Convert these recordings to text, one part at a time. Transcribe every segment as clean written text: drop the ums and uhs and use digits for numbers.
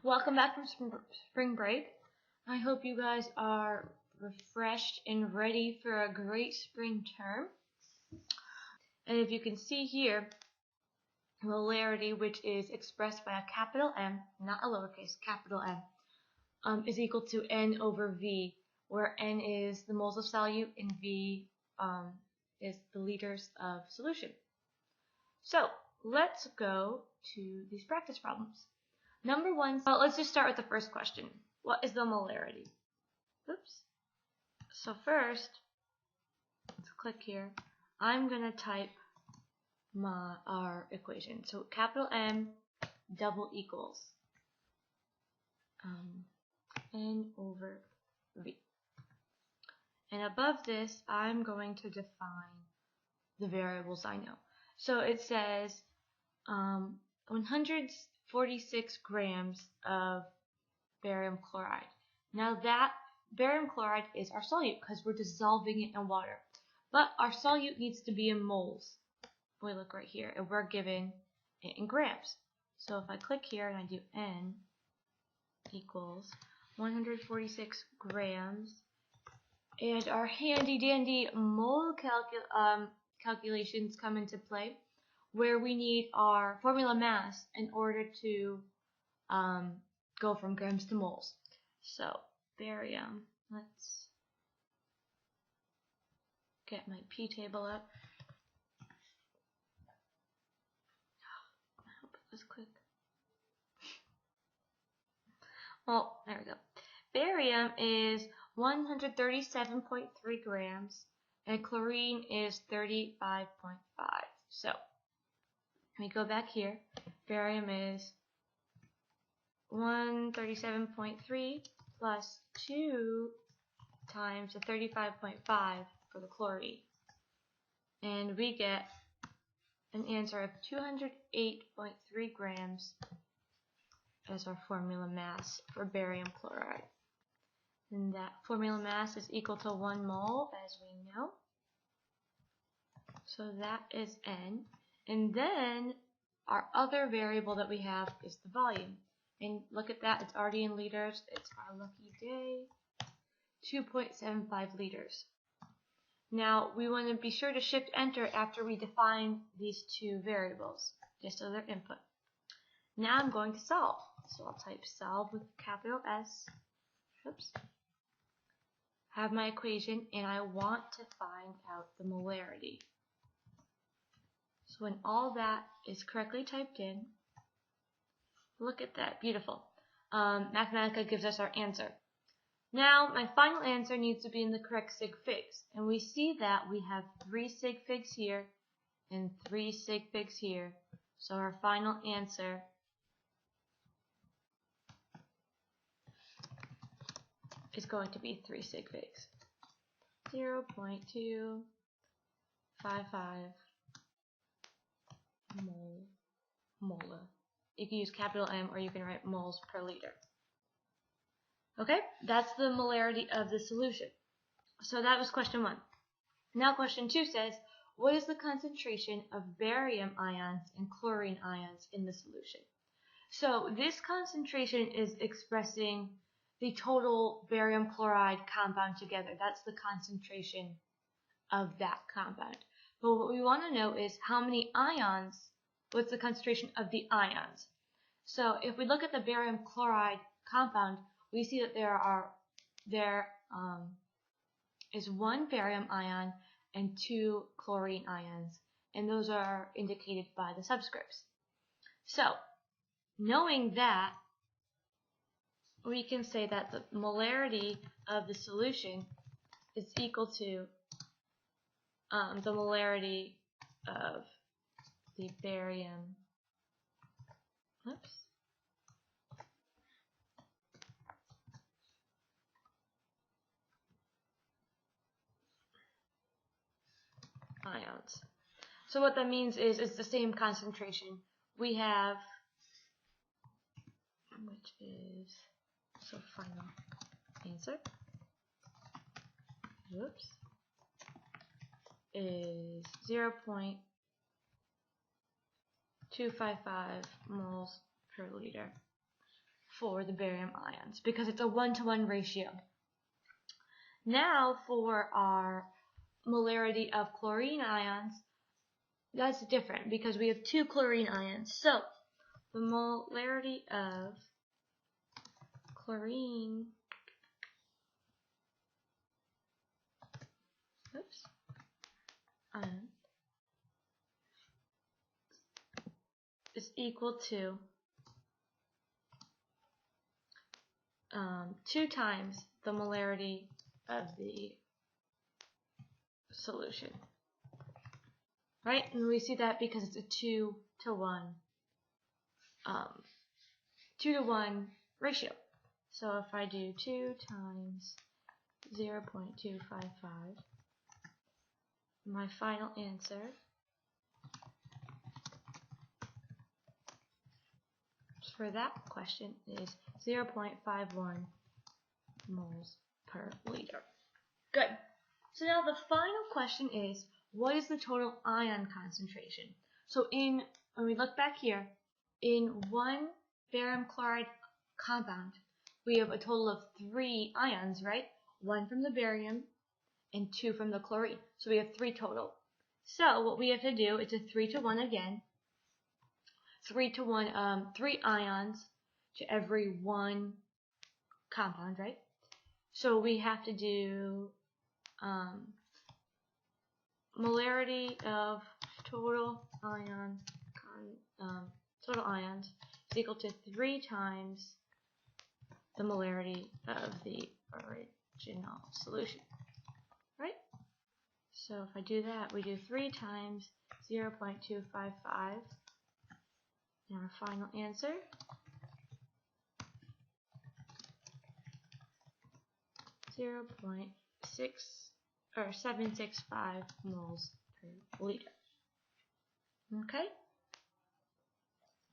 Welcome back from spring break. I hope you guys are refreshed and ready for a great spring term. And if you can see here, molarity, which is expressed by a capital M, not a lowercase, capital M, is equal to N over V, where N is the moles of solute and V is the liters of solution. So let's go to these practice problems. Number one, let's just start with the first question. What is the molarity? Oops. So first, let's click here. I'm going to type our equation. So capital M double equals N over V. And above this, I'm going to define the variables I know. So it says 146 grams of barium chloride. Now that barium chloride is our solute because we're dissolving it in water. But our solute needs to be in moles. We look right here and we're given it in grams. So if I click here and I do N equals 146 grams, and our handy dandy mole calculations come into play, where we need our formula mass in order to go from grams to moles. So barium, let's get my P table up. I hope it was quick. Well, there we go. Barium is 137.3 grams and chlorine is 35.5. So let me go back here. Barium is 137.3 plus 2 times the 35.5 for the chlorine. And we get an answer of 208.3 grams as our formula mass for barium chloride. And that formula mass is equal to 1 mole, as we know. So that is N. And then our other variable that we have is the volume. And look at that, it's already in liters. It's our lucky day. 2.75 liters. Now, we want to be sure to shift enter after we define these two variables, just so they're input. Now I'm going to solve. So I'll type solve with capital S. Oops. Have my equation, and I want to find out the molarity. So when all that is correctly typed in, look at that, beautiful. Mathematica gives us our answer. Now my final answer needs to be in the correct sig figs, and we see that we have 3 sig figs here and 3 sig figs here. So our final answer is going to be 3 sig figs. 0.255 molar. You can use capital M or you can write moles per liter. Okay, that's the molarity of the solution. So that was question 1. Now question 2 says, what is the concentration of barium ions and chlorine ions in the solution? So this concentration is expressing the total barium chloride compound together. That's the concentration of that compound. But what we want to know is how many ions, what's the concentration of the ions. So if we look at the barium chloride compound, we see that there is 1 barium ion and 2 chlorine ions, and those are indicated by the subscripts. So knowing that, we can say that the molarity of the solution is equal to the molarity of the barium. Ions. So what that means is it's the same concentration we have, which is, so final answer, is 0.255 moles per liter. for the barium ions because it's a 1-to-1 ratio. Now for our molarity of chlorine ions, that's different because we have 2 chlorine ions. So the molarity of chlorine ion is equal to 2 times the molarity of the solution. Right? And we see that because it's a 2-to-1 2-to-1 ratio. So if I do 2 times 0.255, my final answer for that question is 0.51 moles per liter. Good. So now the final question is, what is the total ion concentration? So when we look back here, in one barium chloride compound, we have a total of 3 ions, right? 1 from the barium and 2 from the chlorine. So we have 3 total. So what we have to do is a 3-to-1 again. 3-to-1, 3 ions to every 1 compound, right? So we have to do molarity of total ions is equal to 3 times the molarity of the original solution, right? So if I do that, we do 3 times 0.255, and our final answer is 765 moles per liter. Okay?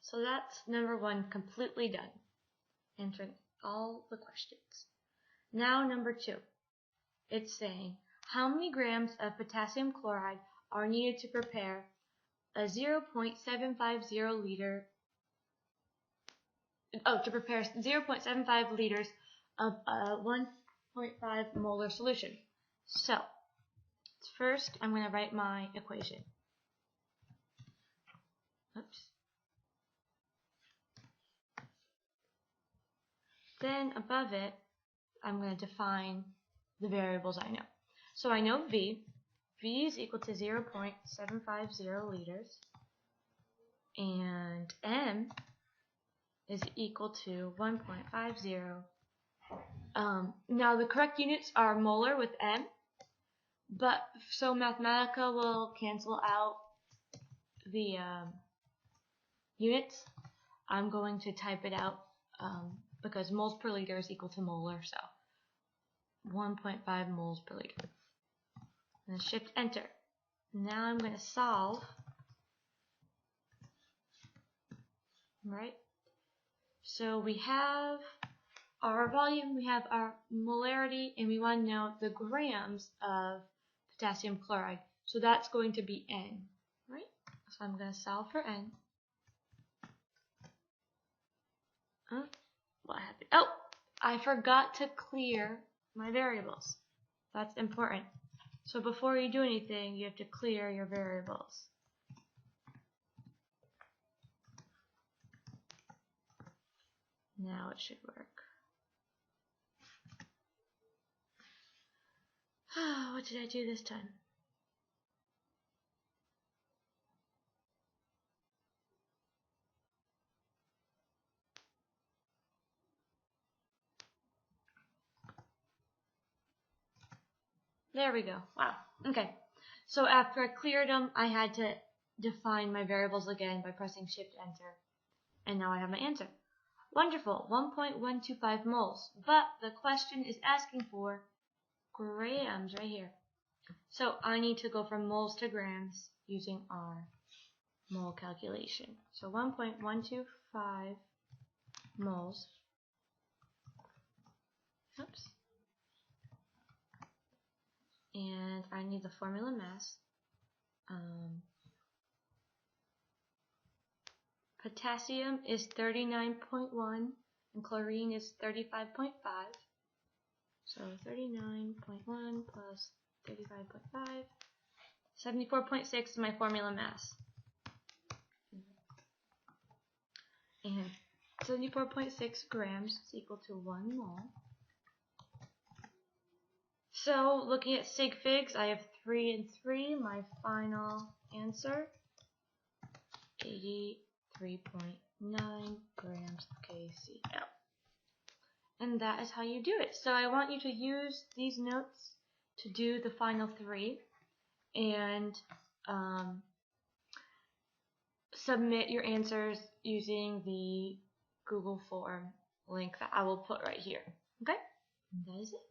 So that's number 1 completely done, answering all the questions. Now number 2, it's saying how many grams of potassium chloride are needed to prepare a 0.750 liter to prepare 0.75 liters of a 1.5 molar solution. So first I'm going to write my equation. Oops. Then above it, I'm going to define the variables I know. So I know V. V is equal to 0.750 liters. And M is equal to 1.50. Now the correct units are molar with M. But so Mathematica will cancel out the units. I'm going to type it out because moles per liter is equal to molar, so 1.5 moles per liter. And shift enter. Now I'm going to solve. Right? So we have our volume, we have our molarity, and we want to know the grams of potassium chloride. So that's going to be N. Right? So I'm going to solve for N. What happened? Oh, I forgot to clear my variables. That's important. So before you do anything, you have to clear your variables. Now it should work. What did I do this time? There we go. Wow. Okay. So after I cleared them, I had to define my variables again by pressing Shift Enter. And now I have my answer. Wonderful. 1.125 moles. But the question is asking for grams right here. So I need to go from moles to grams using our mole calculation. So 1.125 moles. Oops. And I need the formula mass. Potassium is 39.1 and chlorine is 35.5. So 39.1 plus 35.5, 74.6 is my formula mass. And 74.6 grams is equal to 1 mole. So looking at sig figs, I have 3 and 3. My final answer, 83.9 grams KCl. And that is how you do it. So I want you to use these notes to do the final 3 and submit your answers using the Google form link that I will put right here. Okay? And that is it.